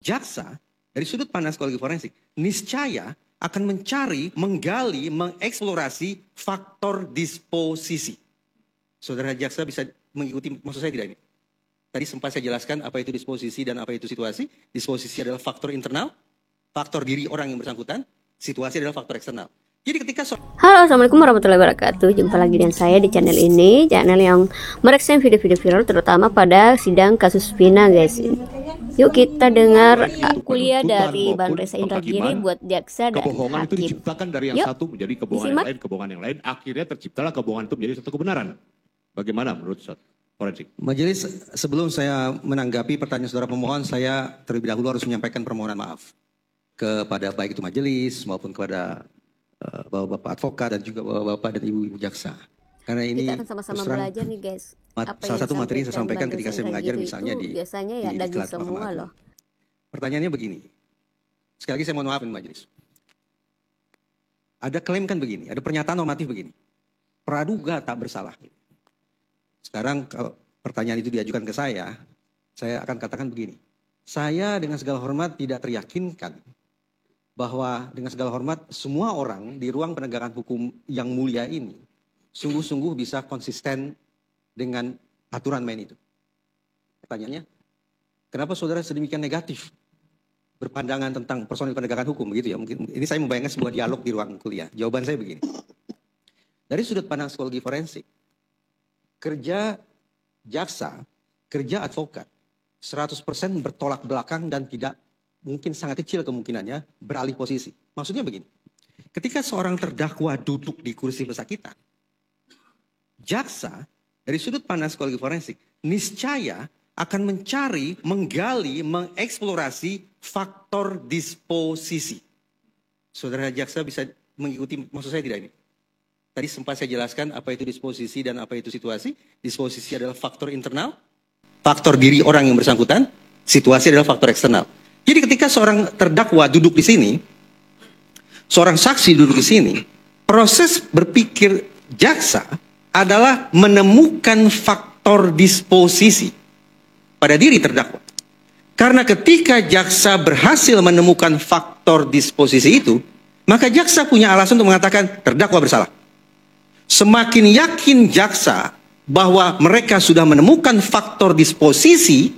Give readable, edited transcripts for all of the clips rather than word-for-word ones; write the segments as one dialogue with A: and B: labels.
A: jaksa dari sudut pandang psikologi forensik niscaya akan mencari, menggali, mengeksplorasi faktor disposisi. Saudara jaksa bisa mengikuti maksud saya tidak ini? Tadi sempat saya jelaskan apa itu disposisi dan apa itu situasi. Disposisi adalah faktor internal, faktor diri orang yang bersangkutan, situasi adalah faktor eksternal. Jadi ketika
B: Halo, assalamualaikum warahmatullahi wabarakatuh. Jumpa lagi dengan saya di channel ini, channel yang mereaksi video-video viral terutama pada sidang kasus Vina, guys. Yuk kita dengar kuliah dari Bang Reza Indragiri buat jaksa dan
C: kebohongan
B: hakim.
C: itu diciptakan dari yang satu menjadi kebohongan yang lain, kebohongan yang lain, akhirnya terciptalah kebohongan itu menjadi satu kebenaran. Bagaimana menurut forensik?
A: Majelis, sebelum saya menanggapi pertanyaan saudara pemohon, saya terlebih dahulu harus menyampaikan permohonan maaf kepada baik itu majelis maupun kepada bapak-bapak advokat dan juga bapak-bapak dan ibu-ibu jaksa. Karena ini
B: kita akan sama-sama belajar nih, guys.
A: Salah satu materi yang saya sampaikan ketika saya mengajar misalnya di
B: biasanya ya daging semua loh.
A: Pertanyaannya begini. Sekali lagi saya mohon maaf nih majelis. Ada klaim kan begini, ada pernyataan normatif begini. Praduga tak bersalah. Sekarang kalau pertanyaan itu diajukan ke saya akan katakan begini. Saya dengan segala hormat tidak teryakinkan bahwa dengan segala hormat semua orang di ruang penegakan hukum yang mulia ini sungguh-sungguh bisa konsisten dengan aturan main itu. Pertanyaannya, kenapa saudara sedemikian negatif berpandangan tentang personil penegakan hukum begitu ya? Mungkin ini saya membayangkan sebuah dialog di ruang kuliah. Jawaban saya begini. Dari sudut pandang psikologi forensik, kerja jaksa, kerja advokat 100% bertolak belakang dan tidak mungkin sangat kecil kemungkinannya beralih posisi. Maksudnya begini, ketika seorang terdakwa duduk di kursi pesakitan, jaksa dari sudut pandang psikologi forensik niscaya akan mencari, menggali, mengeksplorasi faktor disposisi. Saudara jaksa bisa mengikuti maksud saya tidak ini? Tadi sempat saya jelaskan apa itu disposisi dan apa itu situasi. Disposisi adalah faktor internal, faktor diri orang yang bersangkutan, situasi adalah faktor eksternal. Jadi ketika seorang terdakwa duduk di sini, seorang saksi duduk di sini, proses berpikir jaksa adalah menemukan faktor disposisi pada diri terdakwa. Karena ketika jaksa berhasil menemukan faktor disposisi itu, maka jaksa punya alasan untuk mengatakan terdakwa bersalah. Semakin yakin jaksa bahwa mereka sudah menemukan faktor disposisi,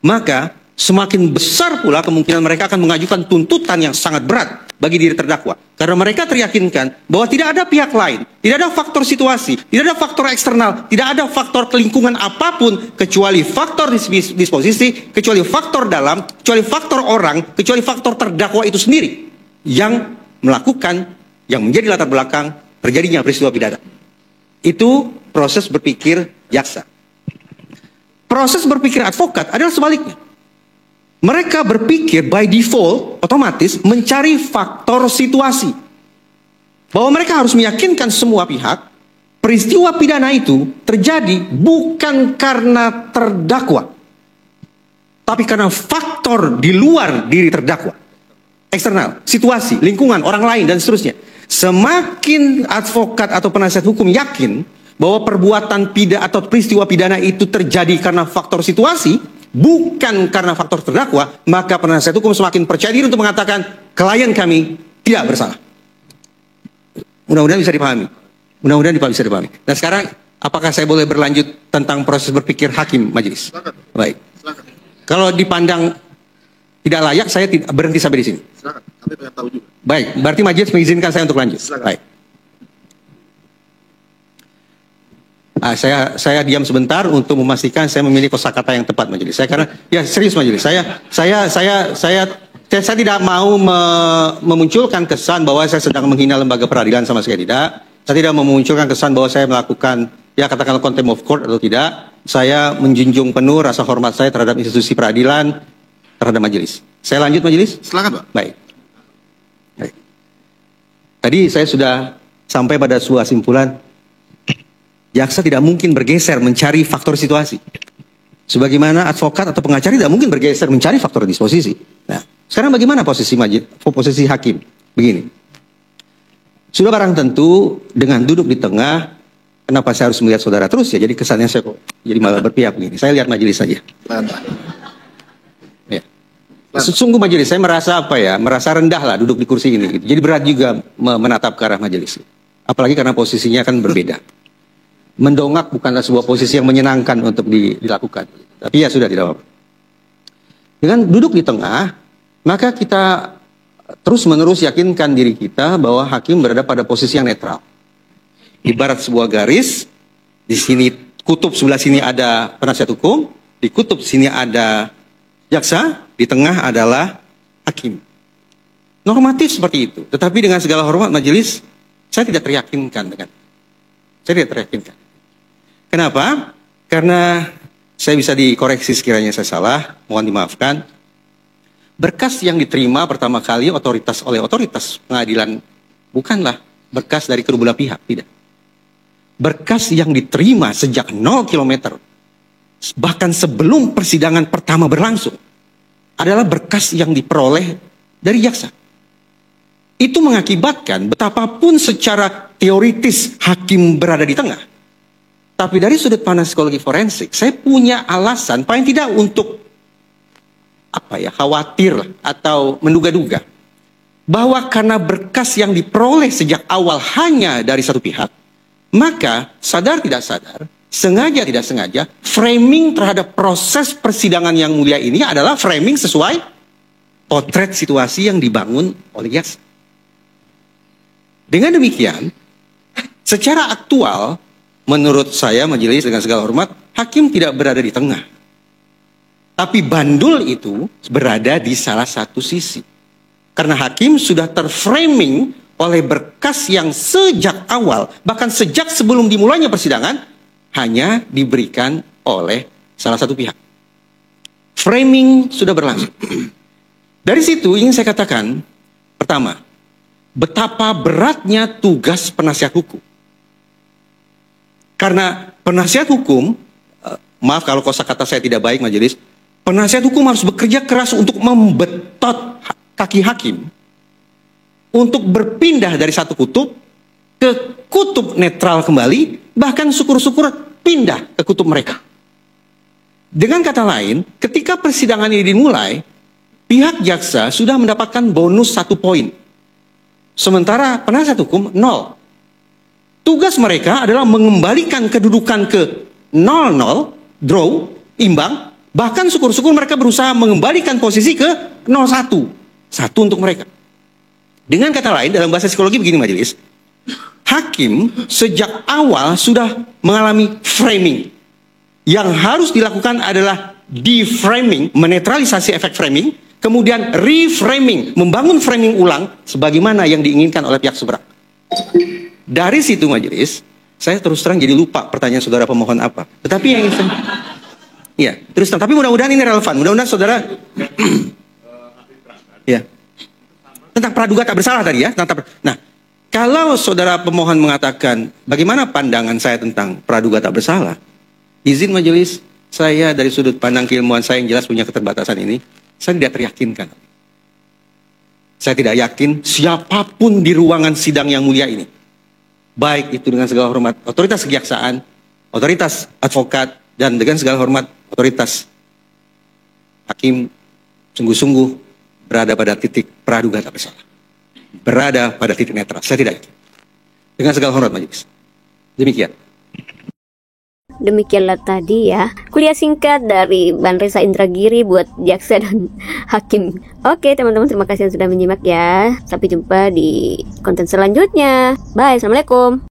A: maka semakin besar pula kemungkinan mereka akan mengajukan tuntutan yang sangat berat bagi diri terdakwa. Karena mereka teryakinkan bahwa tidak ada pihak lain, tidak ada faktor situasi, tidak ada faktor eksternal, tidak ada faktor kelingkungan apapun kecuali faktor disposisi, kecuali faktor dalam, kecuali faktor orang, kecuali faktor terdakwa itu sendiri yang melakukan, yang menjadi latar belakang terjadinya peristiwa pidana. Itu proses berpikir jaksa. Proses berpikir advokat adalah sebaliknya. Mereka berpikir by default, otomatis mencari faktor situasi. Bahwa mereka harus meyakinkan semua pihak, peristiwa pidana itu terjadi bukan karena terdakwa, tapi karena faktor di luar diri terdakwa. Eksternal, situasi, lingkungan, orang lain, dan seterusnya. Semakin advokat atau penasihat hukum yakin bahwa perbuatan pidana atau peristiwa pidana itu terjadi karena faktor situasi, bukan karena faktor terdakwa, maka penasihat hukum semakin percaya diri untuk mengatakan klien kami tidak bersalah. Mudah-mudahan bisa dipahami. Mudah-mudahan bisa dipahami. Nah sekarang, apakah saya boleh berlanjut tentang proses berpikir hakim majelis?
D: Silakan.
A: Baik.
D: Silakan.
A: Kalau dipandang tidak layak, saya berhenti sampai di sini.
D: Silakan. Kami pengen tahu juga.
A: Baik, berarti majelis mengizinkan saya untuk lanjut.
D: Silakan.
A: Baik. Saya diam sebentar untuk memastikan saya memilih kosakata yang tepat majelis. Saya karena ya serius majelis. Saya tidak mau memunculkan kesan bahwa saya sedang menghina lembaga peradilan, sama sekali tidak. Saya tidak memunculkan kesan bahwa saya melakukan ya katakanlah contempt of court atau tidak. Saya menjunjung penuh rasa hormat saya terhadap institusi peradilan, terhadap majelis. Saya lanjut majelis?
D: Silakan, Pak.
A: Baik. Tadi saya sudah sampai pada sebuah simpulan. Jaksa tidak mungkin bergeser mencari faktor situasi. Sebagaimana advokat atau pengacara tidak mungkin bergeser mencari faktor disposisi. Nah, sekarang bagaimana posisi hakim? Begini. Sudah barang tentu dengan duduk di tengah, kenapa saya harus melihat saudara terus ya? Jadi kesannya saya kok jadi malah berpihak begini. Saya lihat majelis saja.
D: Silakan, Pak.
A: Ya. Sesungguh majelis, saya merasa merasa rendah lah duduk di kursi ini. Jadi berat juga menatap ke arah majelis. Apalagi karena posisinya kan berbeda. Mendongak bukanlah sebuah posisi yang menyenangkan untuk dilakukan. Tapi ya sudah, tidak apa-apa. Dengan duduk di tengah, maka kita terus-menerus yakinkan diri kita bahwa hakim berada pada posisi yang netral. Ibarat sebuah garis, di sini kutub sebelah sini ada penasihat hukum, di kutub sini ada jaksa, di tengah adalah hakim. Normatif seperti itu. Tetapi dengan segala hormat majelis, saya tidak teryakinkan dengan. Saya tidak teryakinkan. Kenapa? Karena saya bisa dikoreksi sekiranya saya salah, mohon dimaafkan. Berkas yang diterima pertama kali oleh otoritas pengadilan bukanlah berkas dari kedua belah pihak, tidak. Berkas yang diterima sejak 0 kilometer, bahkan sebelum persidangan pertama berlangsung, adalah berkas yang diperoleh dari jaksa. Itu mengakibatkan betapapun secara teoritis hakim berada di tengah, tapi dari sudut pandang psikologi forensik, saya punya alasan paling tidak untuk khawatir atau menduga-duga bahwa karena berkas yang diperoleh sejak awal hanya dari satu pihak, maka sadar tidak sadar, sengaja tidak sengaja, framing terhadap proses persidangan yang mulia ini adalah framing sesuai potret situasi yang dibangun oleh jaksa. Dengan demikian, secara aktual, menurut saya majelis dengan segala hormat, hakim tidak berada di tengah. Tapi bandul itu berada di salah satu sisi. Karena hakim sudah terframing oleh berkas yang sejak awal, bahkan sejak sebelum dimulainya persidangan, hanya diberikan oleh salah satu pihak. Framing sudah berlangsung. Dari situ ingin saya katakan, pertama, betapa beratnya tugas penasihat hukum. Karena penasihat hukum, maaf kalau kosakata saya tidak baik majelis, penasihat hukum harus bekerja keras untuk membetot kaki hakim untuk berpindah dari satu kutub ke kutub netral kembali, bahkan syukur-syukur pindah ke kutub mereka. Dengan kata lain, ketika persidangan ini dimulai, pihak jaksa sudah mendapatkan bonus 1 poin. Sementara penasihat hukum 0. Tugas mereka adalah mengembalikan kedudukan ke 0-0, draw, imbang. Bahkan syukur-syukur mereka berusaha mengembalikan posisi ke 0-1. 1 untuk mereka. Dengan kata lain, dalam bahasa psikologi begini majelis, hakim sejak awal sudah mengalami framing. Yang harus dilakukan adalah deframing, menetralisasi efek framing, kemudian reframing, membangun framing ulang sebagaimana yang diinginkan oleh pihak seberang. Dari situ majelis, saya terus terang jadi lupa pertanyaan saudara pemohon apa. Tetapi yang ingin saya... Ya, terus terang. Tapi mudah-mudahan ini relevan. Mudah-mudahan saudara... ya. Tentang praduga tak bersalah tadi ya. Nah, kalau saudara pemohon mengatakan bagaimana pandangan saya tentang praduga tak bersalah, izin majelis, saya dari sudut pandang keilmuan saya yang jelas punya keterbatasan ini, saya tidak teryakinkan. Saya tidak yakin siapapun di ruangan sidang yang mulia ini, baik itu dengan segala hormat otoritas kejaksaan, otoritas advokat, dan dengan segala hormat otoritas hakim, sungguh-sungguh berada pada titik praduga tak bersalah. Berada pada titik netral. Saya tidak yakin. Dengan segala hormat majelis. Demikian.
B: Demikianlah tadi ya kuliah singkat dari Bang Reza Indragiri buat jaksa dan hakim. Oke teman-teman, terima kasih yang sudah menyimak ya. Sampai jumpa di konten selanjutnya. Bye, assalamualaikum.